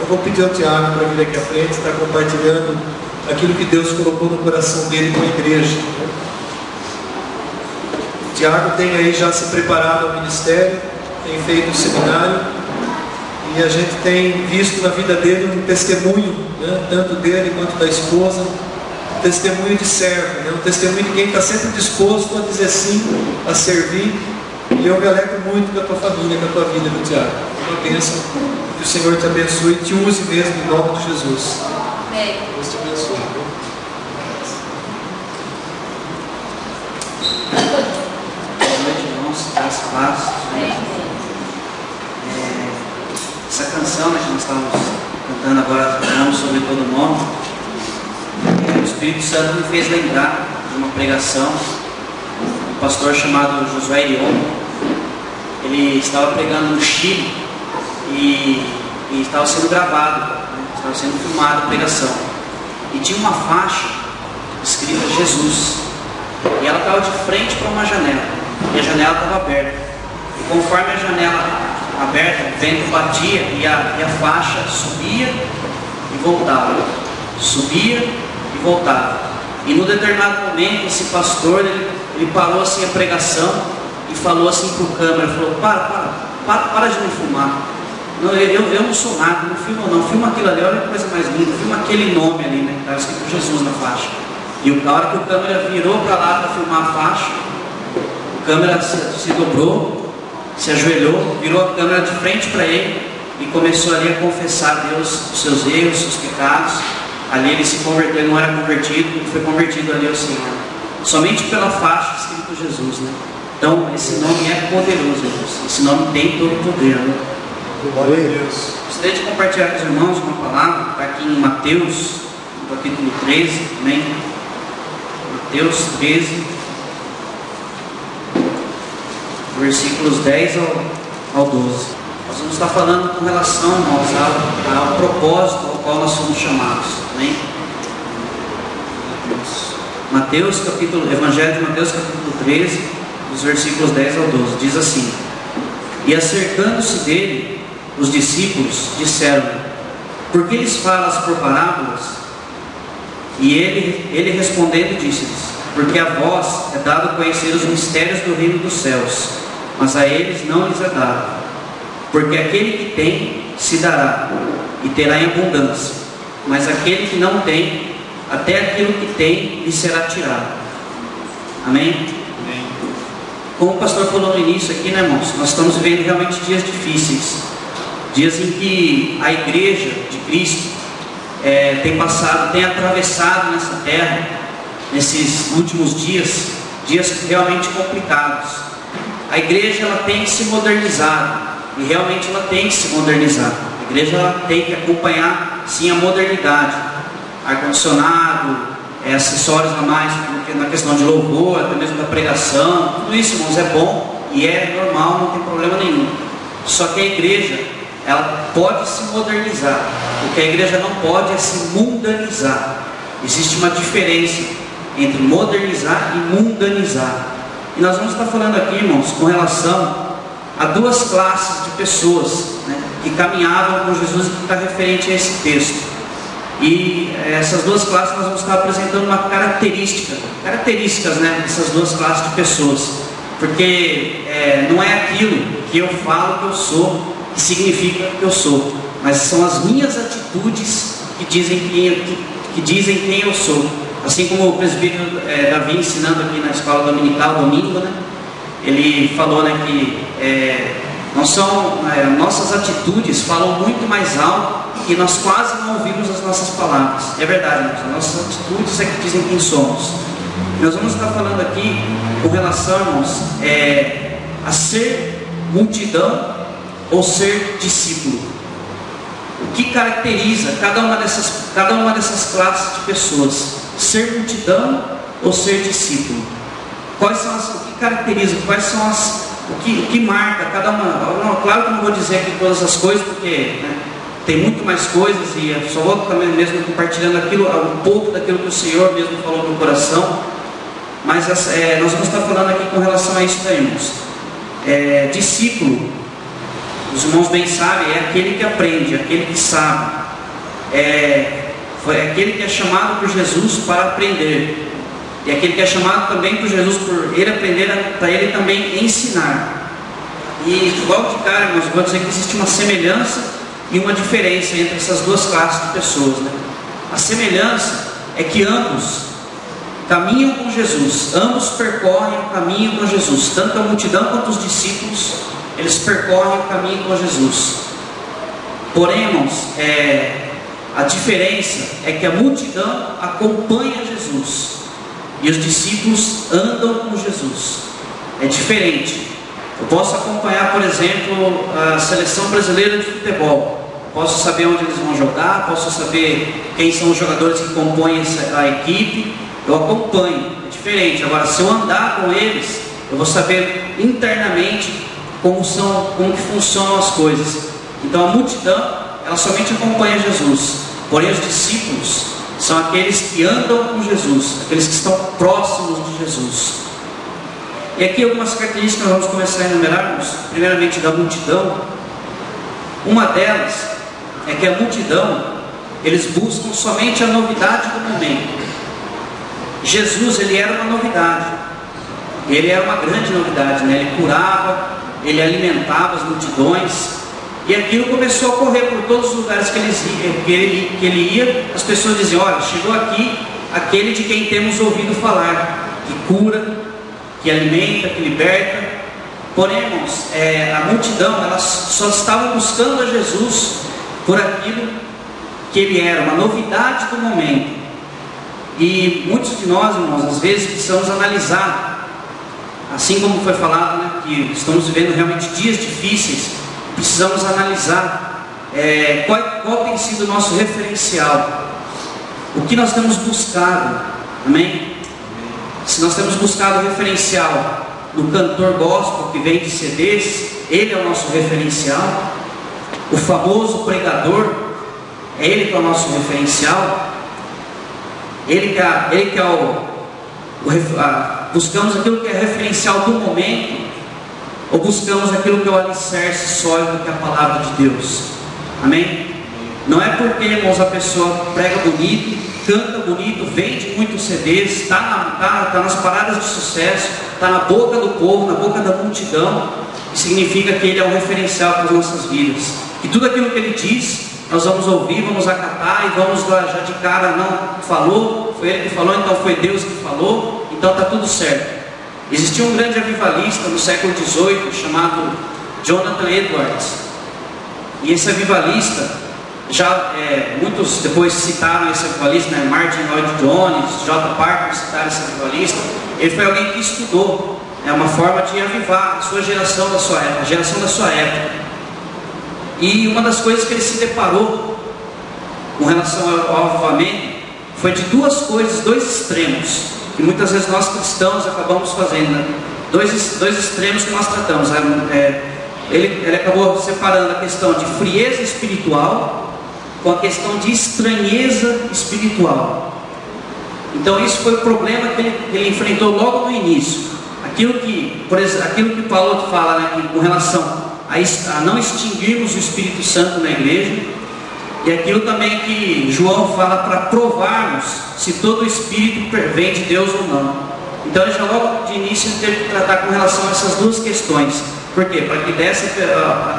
Eu vou pedir ao Tiago para vir aqui à frente, estar compartilhando aquilo que Deus colocou no coração dele com a igreja. O Tiago tem aí já se preparado ao ministério, tem feito o seminário, e a gente tem visto na vida dele um testemunho, né, tanto dele quanto da esposa, um testemunho de servo, né, um testemunho de quem está sempre disposto a dizer sim, a servir. E eu me alegro muito com a tua família, com a tua vida, meu Tiago. Uma bênção, que o Senhor te abençoe e te use mesmo em nome de Jesus. Amém. Deus te abençoe. Boa noite, irmãos, graças a Deus. Essa canção, né, que nós estávamos cantando agora, falamos sobre todo o nome. O Espírito Santo me fez lembrar de uma pregação. Um pastor chamado Josué Irion, ele estava pregando no Chile e estava sendo gravado, né? Estava sendo filmado a pregação. E tinha uma faixa escrita Jesus. E ela estava de frente para uma janela. E a janela estava aberta. E conforme a janela aberta, o vento batia e a faixa subia e voltava. Subia e voltava. E num determinado momento, esse pastor, ele parou assim a pregação e falou assim para o câmera, falou, para de me filmar. Não, eu não sou nada, não filma não, filma aquilo ali, olha que coisa mais linda, filma aquele nome ali, né, que estava escrito Jesus na faixa. E na hora que o câmera virou para lá para filmar a faixa, o câmera se dobrou, se ajoelhou, virou a câmera de frente para ele e começou ali a confessar a Deus os seus erros, os seus pecados. Ali ele se converteu, ele não era convertido, ele foi convertido ali ao Senhor. Somente pela faixa escrito Jesus, né? Então, esse nome é poderoso, irmãos. Esse nome tem todo o poder, né? Glória a Deus. Gostaria de compartilhar com os irmãos uma palavra, está aqui em Mateus, no capítulo 13, amém? Mateus 13, versículos 10 ao 12. Nós vamos estar falando com relação, irmãos, ao propósito ao qual nós somos chamados, amém? Evangelho de Mateus, capítulo 13, dos versículos 10 ao 12, diz assim: E acercando-se dele, os discípulos disseram-lhe: Por que lhes falas por parábolas? E ele respondendo disse-lhes: Porque a vós é dado conhecer os mistérios do reino dos céus, mas a eles não lhes é dado. Porque aquele que tem, se dará, e terá em abundância, mas aquele que não tem, até aquilo que tem lhe será tirado. Amém? Amém. Como o pastor falou no início aqui, né, irmãos? Nós estamos vivendo realmente dias difíceis. Dias em que a igreja de Cristo tem atravessado nessa terra, nesses últimos dias realmente complicados. A igreja ela tem que se modernizar, e realmente ela tem que se modernizar. A igreja ela tem que acompanhar sim a modernidade. Ar-condicionado, acessórios a mais na questão de louvor, até mesmo da pregação, tudo isso, irmãos, é bom e é normal, não tem problema nenhum. Só que a igreja ela pode se modernizar. O que a igreja não pode é se mundanizar. Existe uma diferença entre modernizar e mundanizar. E nós vamos estar falando aqui, irmãos, com relação a duas classes de pessoas, né, que caminhavam com Jesus e que está referente a esse texto. E essas duas classes nós vamos estar apresentando características, né, dessas duas classes de pessoas. Porque não é aquilo que eu falo que eu sou que significa que eu sou, mas são as minhas atitudes que dizem quem eu sou. Assim como o presbítero Davi ensinando aqui na escola dominical, domingo, né? Ele falou, né, que nossas atitudes falam muito mais alto e nós quase não ouvimos as nossas palavras. É verdade, irmãos, as nossas atitudes é que dizem quem somos. Nós vamos estar falando aqui com relação, irmãos, a ser multidão ou ser discípulo. O que caracteriza cada uma dessas classes de pessoas? Ser multidão ou ser discípulo? O que caracteriza? O que marca cada uma? Claro que eu não vou dizer aqui todas as coisas, porque tem muito mais coisas e eu só vou também mesmo compartilhando um pouco daquilo que o Senhor mesmo falou no coração. Mas nós vamos estar falando aqui com relação a isso daí, irmãos. Discípulo os irmãos bem sabem, é aquele que aprende, aquele que sabe. Foi aquele que é chamado por Jesus para aprender. E aquele que é chamado também por Jesus por ele aprender, para ele também ensinar. E logo de cara, irmãos, vou dizer que existe uma semelhança e uma diferença entre essas duas classes de pessoas, né? A semelhança é que ambos caminham com Jesus, ambos percorrem o caminho com Jesus, tanto a multidão quanto os discípulos, eles percorrem o caminho com Jesus. Porém, irmãos, a diferença é que a multidão acompanha Jesus e os discípulos andam com Jesus. É diferente. Eu posso acompanhar, por exemplo, a seleção brasileira de futebol. Posso saber onde eles vão jogar, posso saber quem são os jogadores que compõem a equipe. Eu acompanho, é diferente. Agora, se eu andar com eles, eu vou saber internamente como que funcionam as coisas. Então a multidão, ela somente acompanha Jesus. Porém, os discípulos são aqueles que andam com Jesus, aqueles que estão próximos de Jesus. E aqui algumas características nós vamos começar a enumerarmos, primeiramente da multidão. Uma delas é que a multidão, eles buscam somente a novidade do momento. Jesus, ele era uma novidade, ele era uma grande novidade, né? Ele curava, ele alimentava as multidões, e aquilo começou a correr por todos os lugares que ele ia. As pessoas diziam: olha, chegou aqui aquele de quem temos ouvido falar, que cura, que alimenta, que liberta. Porém, irmãos, a multidão, elas só estavam buscando a Jesus por aquilo que ele era, uma novidade do momento. E muitos de nós, irmãos, às vezes precisamos analisar, assim como foi falado, né, que estamos vivendo realmente dias difíceis. Precisamos analisar qual tem sido o nosso referencial, o que nós temos buscado, amém? Se nós temos buscado o referencial no cantor gospel que vende CDs, ele é o nosso referencial. O famoso pregador, é ele que é o nosso referencial. Buscamos aquilo que é referencial do momento, ou buscamos aquilo que é o alicerce sólido, que é a palavra de Deus, amém? Não é porque, irmãos, a pessoa prega bonito, canta bonito, vende muitos CDs, está nas paradas de sucesso, está na boca do povo, na boca da multidão, que significa que ele é um referencial para as nossas vidas. E tudo aquilo que ele diz, nós vamos ouvir, vamos acatar e vamos lá já de cara: não falou, foi ele que falou, então foi Deus que falou, então está tudo certo. Existia um grande avivalista no século XVIII chamado Jonathan Edwards, e esse avivalista, muitos depois citaram esse avivalista, né? Martin Lloyd-Jones, J. Parker citaram esse avivalista. Ele foi alguém que estudou, uma forma de avivar a sua geração da sua época, a geração da sua época. E uma das coisas que ele se deparou com relação ao avivamento foi de duas coisas, dois extremos, que muitas vezes nós cristãos acabamos fazendo, né? Dois extremos que nós tratamos. Ele acabou separando a questão de frieza espiritual com a questão de estranheza espiritual. Então isso foi o problema que ele enfrentou logo no início. Aquilo que Paulo fala, né, com relação a não extinguirmos o Espírito Santo na igreja, e aquilo também que João fala para provarmos se todo o Espírito vem de Deus ou não. Então ele já logo de início teve que tratar com relação a essas duas questões. Por quê? Para que desse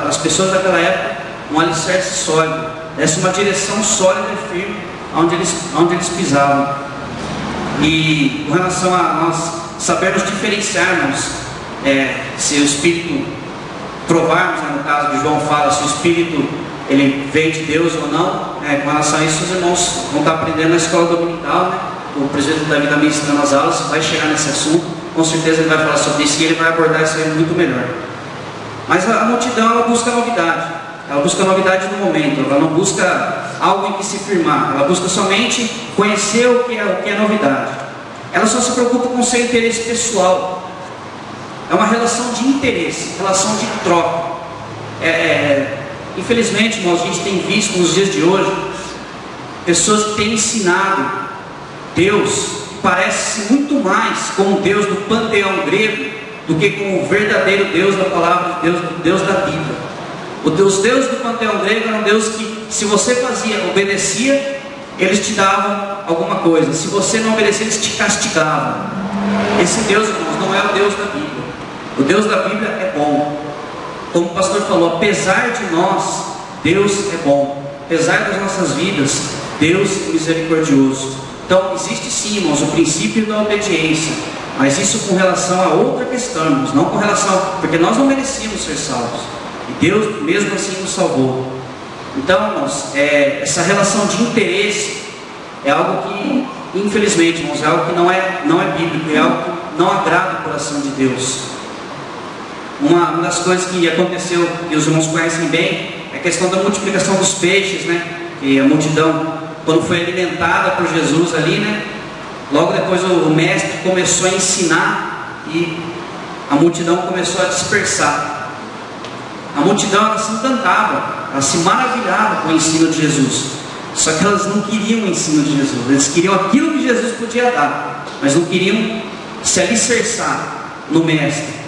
as pessoas daquela época um alicerce sólido, desse uma direção sólida e firme onde eles pisavam. E com relação a nós sabermos diferenciarmos se o Espírito, provarmos, né, no caso que João fala, se o Espírito ele vem de Deus ou não, com relação a isso os irmãos vão estar aprendendo na escola dominical, né? O presidente Davi está ministrando as aulas, vai chegar nesse assunto, com certeza ele vai falar sobre isso e ele vai abordar isso aí muito melhor. Mas a multidão, ela busca novidade, ela busca novidade no momento, ela não busca algo em que se firmar, ela busca somente conhecer o que é novidade. Ela só se preocupa com o seu interesse pessoal. É uma relação de interesse, relação de troca. Infelizmente, irmãos, a gente tem visto nos dias de hoje pessoas que têm ensinado Deus que parece muito mais com o Deus do panteão grego do que com o verdadeiro Deus da palavra de Deus, o Deus da Bíblia. Os deuses do panteão grego eram deuses que, se você obedecia, eles te davam alguma coisa. Se você não obedecia, eles te castigavam. Esse Deus, irmãos, não é o Deus da Bíblia. O Deus da Bíblia é bom. Como o pastor falou, apesar de nós, Deus é bom. Apesar das nossas vidas, Deus é misericordioso. Então, existe sim, irmãos, o princípio da obediência. Mas isso com relação a outra questão, irmãos, não com relação... Porque nós não merecíamos ser salvos. E Deus mesmo assim nos salvou. Então, irmãos, essa relação de interesse é algo que, infelizmente, irmãos, é algo que não é bíblico, é algo que não agrada o coração de Deus. Uma das coisas que aconteceu, e os irmãos conhecem bem, é a questão da multiplicação dos peixes, né? E a multidão, quando foi alimentada por Jesus ali, né? Logo depois o mestre começou a ensinar e a multidão começou a dispersar. A multidão, ela se encantava, ela se maravilhava com o ensino de Jesus. Só que elas não queriam o ensino de Jesus, eles queriam aquilo que Jesus podia dar, mas não queriam se alicerçar no mestre.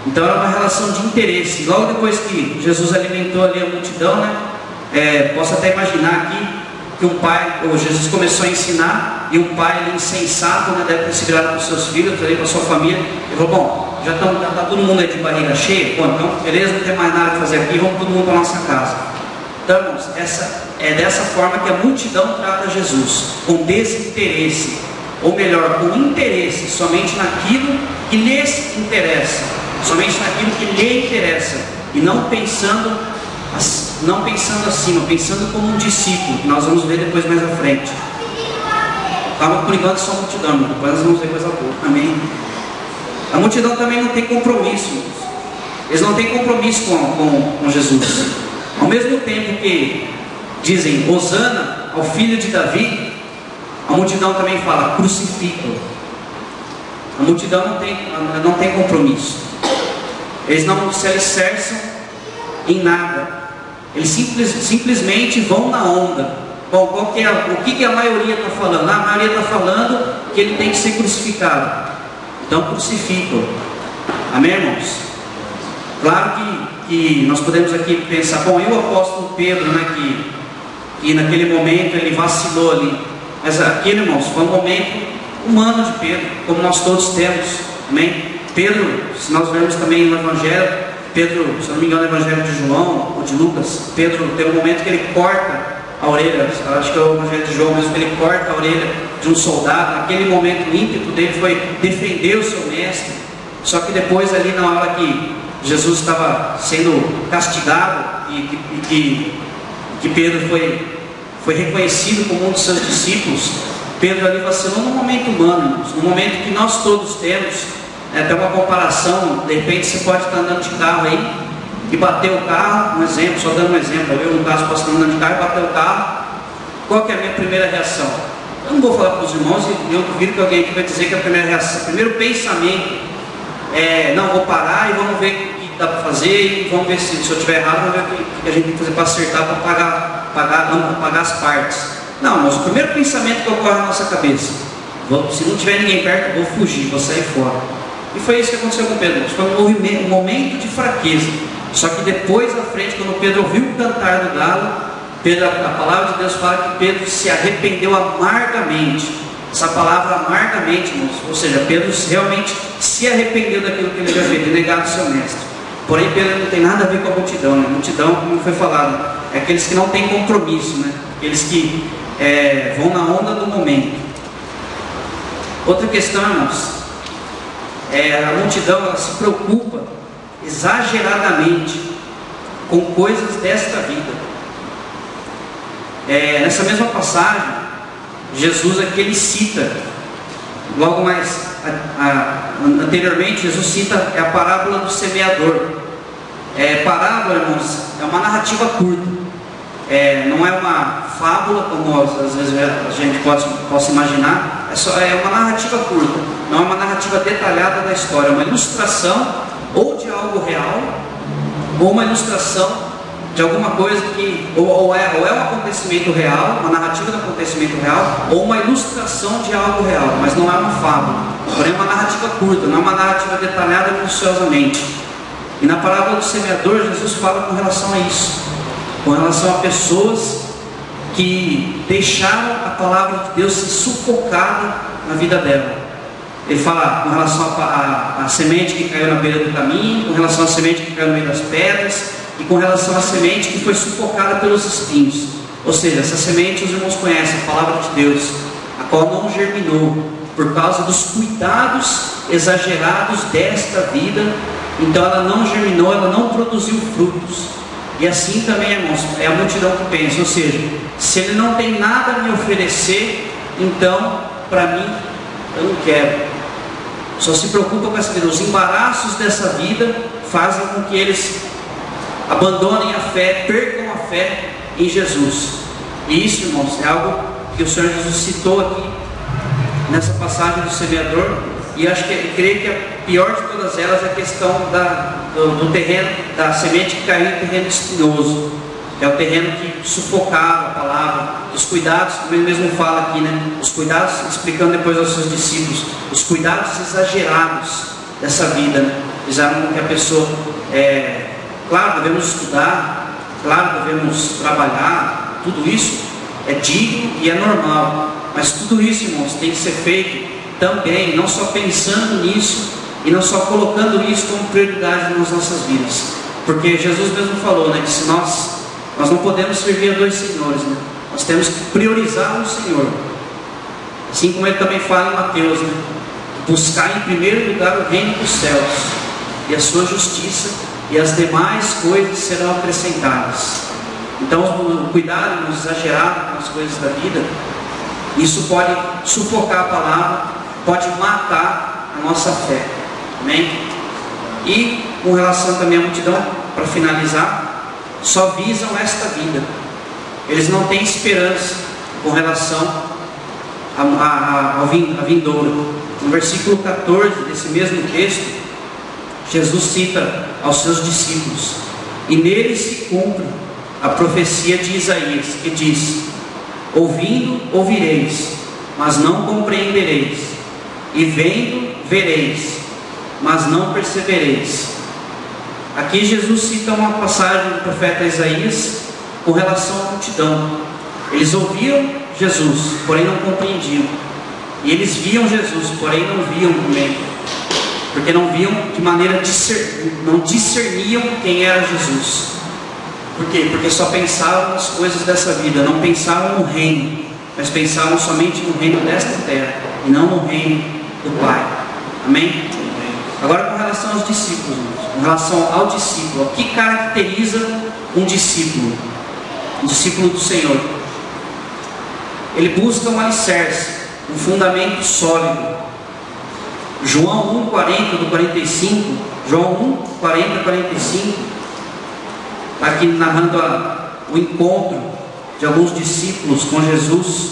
Então era uma relação de interesse. Logo depois que Jesus alimentou ali a multidão, né? Posso até imaginar aqui que um pai, ou Jesus começou a ensinar, e um pai ali insensato, né, deve ter se virado para os seus filhos, ali para a sua família, e falou: bom, já está todo mundo aí de barriga cheia, bom, então beleza, não tem mais nada a fazer aqui, vamos todo mundo para a nossa casa. Então, irmãos, é dessa forma que a multidão trata Jesus, com desinteresse, ou melhor, com interesse, somente naquilo que lhes interessa, somente naquilo que lhe interessa, e não pensando acima, pensando como um discípulo, que nós vamos ver depois mais à frente. Calma, por enquanto só a multidão, depois nós vamos ver coisa boa. Amém. A multidão também não tem compromisso, eles não têm compromisso com Jesus. Ao mesmo tempo que dizem Hosana ao filho de Davi, a multidão também fala crucifica-o. A multidão não tem compromisso, eles não se alicerçam em nada, eles simplesmente vão na onda. Bom, o que a maioria está falando? A maioria está falando que ele tem que ser crucificado, então crucificam. Amém, irmãos? Claro que nós podemos aqui pensar, bom, e o apóstolo Pedro, né, que naquele momento ele vacilou ali, mas aquele, irmãos, foi um momento humano de Pedro, como nós todos temos. Amém? Pedro, se nós vermos também no Evangelho, Pedro, se não me engano, no Evangelho de João ou de Lucas, Pedro tem um momento que ele corta a orelha, acho que é o Evangelho de João mesmo, que ele corta a orelha de um soldado. Naquele momento o ímpeto dele foi defender o seu mestre. Só que depois ali, na hora que Jesus estava sendo castigado e que Pedro foi reconhecido como um dos seus discípulos, Pedro ali vacilou num momento humano, num momento que nós todos temos. Até uma comparação, de repente você pode estar andando de carro aí e bater o carro, um exemplo, só dando um exemplo, eu no caso posso estar andando de carro e bater o carro. Qual que é a minha primeira reação? Eu não vou falar para os irmãos e eu duvido que alguém aqui vai dizer que a primeira reação, o primeiro pensamento é: não, vou parar e vamos ver o que dá para fazer e vamos ver se eu estiver errado, vamos ver o que a gente tem que fazer para acertar, para pagar as partes. Não, mas o primeiro pensamento que ocorre na nossa cabeça: se não tiver ninguém perto, vou fugir, vou sair fora. E foi isso que aconteceu com Pedro. Foi um momento de fraqueza. Só que depois, à frente, quando Pedro ouviu o cantar do galo, a palavra de Deus fala que Pedro se arrependeu amargamente. Essa palavra amargamente, irmãos, ou seja, Pedro realmente se arrependeu daquilo que ele havia feito, negado o seu mestre. Porém, Pedro não tem nada a ver com a multidão, né? A multidão, como foi falado, é aqueles que não têm compromisso, né? Aqueles que vão na onda do momento. Outra questão, irmãos, a multidão, ela se preocupa exageradamente com coisas desta vida. Nessa mesma passagem, Jesus aqui ele cita, logo mais anteriormente, Jesus cita a parábola do semeador. Parábola, irmãos, é uma narrativa curta, não é uma fábula como às vezes a gente possa imaginar. É uma narrativa curta, não é uma narrativa detalhada da história, é uma ilustração ou de algo real, ou uma ilustração de alguma coisa que ou é um acontecimento real, uma narrativa do acontecimento real, ou uma ilustração de algo real, mas não é uma fábula. Porém é uma narrativa curta, não é uma narrativa detalhada minuciosamente. E na parábola do semeador, Jesus fala com relação a isso, com relação a pessoas que deixaram a palavra de Deus ser sufocada na vida dela. Ele fala com relação à semente que caiu na beira do caminho, com relação à semente que caiu no meio das pedras, e com relação à semente que foi sufocada pelos espinhos. Ou seja, essa semente os irmãos conhecem, a palavra de Deus, a qual não germinou por causa dos cuidados exagerados desta vida. Então ela não germinou, ela não produziu frutos. E assim também, irmãos, é a multidão que pensa. Ou seja, se ele não tem nada a me oferecer, então para mim eu não quero. Só se preocupa com essa vida. Os embaraços dessa vida fazem com que eles abandonem a fé, percam a fé em Jesus. E isso, irmãos, é algo que o Senhor Jesus citou aqui nessa passagem do semeador. E acho que, creio que a pior de todas elas é a questão do terreno, da semente que caiu em terreno espinhoso, que é o terreno que sufocava a palavra, os cuidados, como ele mesmo fala aqui, né? Os cuidados, explicando depois aos seus discípulos, os cuidados exagerados dessa vida, né? Fizeram com que a pessoa, claro, devemos estudar, claro, devemos trabalhar, tudo isso é digno e é normal, mas tudo isso, irmãos, tem que ser feito também, não só pensando nisso e não só colocando isso como prioridade nas nossas vidas, porque Jesus mesmo falou, né, que se nós não podemos servir a dois senhores, né? Nós temos que priorizar um Senhor, assim como ele também fala em Mateus, né? Buscar em primeiro lugar o reino dos céus e a sua justiça, e as demais coisas serão acrescentadas. Então o cuidado exagerado com as coisas da vida, isso pode sufocar a palavra, pode matar a nossa fé. Amém? E com relação também à multidão, para finalizar, só visam esta vida. Eles não têm esperança com relação à vindoura. No versículo 14 desse mesmo texto, Jesus cita aos seus discípulos: e nele se cumpre a profecia de Isaías, que diz: ouvindo, ouvireis, mas não compreendereis, e vendo, vereis, mas não percebereis. Aqui Jesus cita uma passagem do profeta Isaías com relação à multidão. Eles ouviam Jesus, porém não compreendiam, e eles viam Jesus, porém não viam também, porque não viam de maneira não discerniam quem era Jesus. Por quê? Porque só pensavam nas coisas dessa vida, não pensavam no reino, mas pensavam somente no reino desta terra e não no reino do Pai. Amém? Agora, com relação aos discípulos, com relação ao discípulo, o que caracteriza um discípulo do Senhor? Ele busca um alicerce, um fundamento sólido. João 1:40 do 45, João 1:40-45, aqui narrando o encontro de alguns discípulos com Jesus.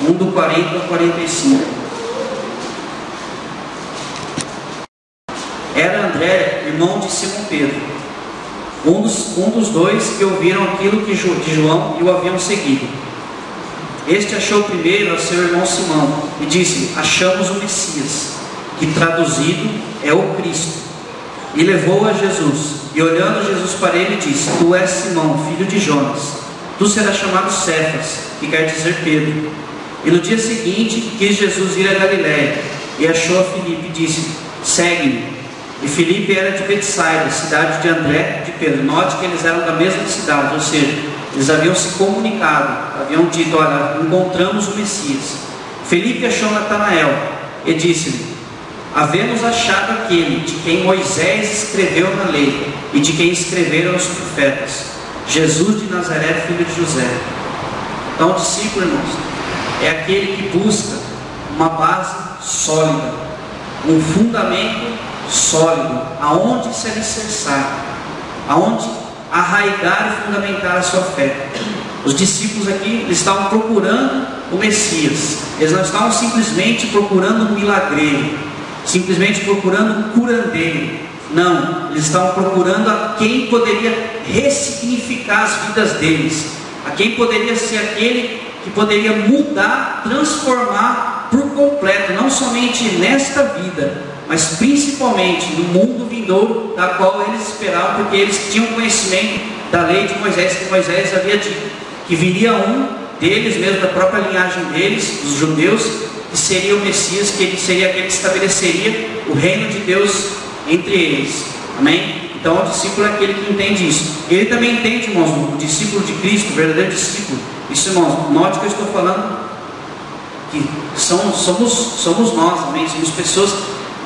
1 do 40 ao 45. Era André, irmão de Simão Pedro, um dos dois que ouviram aquilo de João e o haviam seguido. Este achou primeiro a seu irmão Simão e disse: achamos o Messias, que traduzido é o Cristo. E levou a Jesus, e olhando Jesus para ele disse: tu és Simão, filho de Jonas, tu serás chamado Cefas, que quer dizer Pedro. E no dia seguinte quis Jesus ir a Galiléia, e achou a Filipe e disse: segue-me. E Filipe era de Betsaida, cidade de André e de Pedro. Note que eles eram da mesma cidade, ou seja, eles haviam se comunicado, haviam dito: olha, encontramos o Messias. Filipe achou Natanael e disse-lhe: havemos achado aquele de quem Moisés escreveu na lei e de quem escreveram os profetas, Jesus de Nazaré, filho de José. Então o discípulo, irmãos, é aquele que busca uma base sólida, um fundamento sólido, aonde se alicerçar, aonde arraigar e fundamentar a sua fé. Os discípulos aqui, eles estavam procurando o Messias, eles não estavam simplesmente procurando um milagreiro, simplesmente procurando um curandeiro. Não, eles estavam procurando a quem poderia ressignificar as vidas deles, a quem poderia ser aquele que poderia mudar, transformar por completo, não somente nesta vida, mas mas principalmente no mundo vindouro, da qual eles esperavam, porque eles tinham conhecimento da lei de Moisés, que Moisés havia dito, que viria um deles mesmo, da própria linhagem deles, dos judeus, que seria o Messias, que ele seria aquele que estabeleceria o reino de Deus entre eles. Amém? Então o discípulo é aquele que entende isso. Ele também entende, irmãos, o discípulo de Cristo, o verdadeiro discípulo. Isso, irmãos, note que eu estou falando que somos nós, amém? Somos pessoas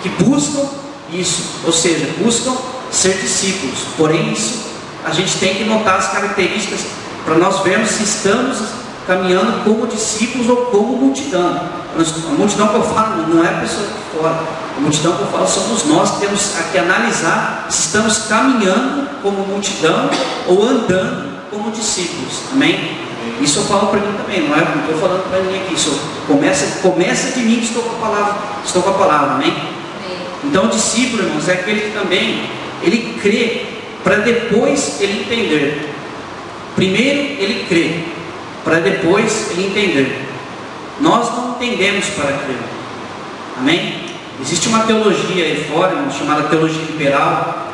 que buscam isso, ou seja, buscam ser discípulos. Porém, isso a gente tem que notar as características para nós vermos se estamos caminhando como discípulos ou como multidão. A multidão que eu falo não é a pessoa de fora. A multidão que eu falo somos nós que temos que analisar se estamos caminhando como multidão ou andando como discípulos. Amém? Isso eu falo para mim também, não estou falando para ninguém aqui. Isso começa de mim que estou com a palavra, amém? Então o discípulo, irmãos, é aquele que também ele crê para depois ele entender. Primeiro ele crê para depois ele entender. Nós não entendemos para crer, amém? Existe uma teologia aí fora, irmãos, chamada teologia liberal,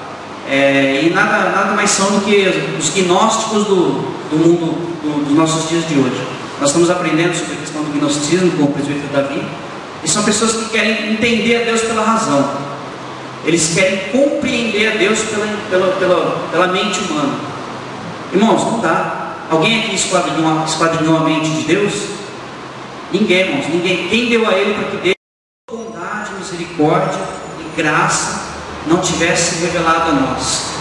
e nada mais são do que os gnósticos do mundo dos nossos dias de hoje. Nós estamos aprendendo sobre a questão do gnosticismo com o presbítero Davi, e são pessoas que querem entender a Deus pela razão. Eles querem compreender a Deus pela mente humana. Irmãos, não dá. Alguém aqui esquadrinhou a mente de Deus? Ninguém, irmãos, ninguém. Quem deu a ele para que Deus, bondade, misericórdia e graça, não tivesse revelado a nós?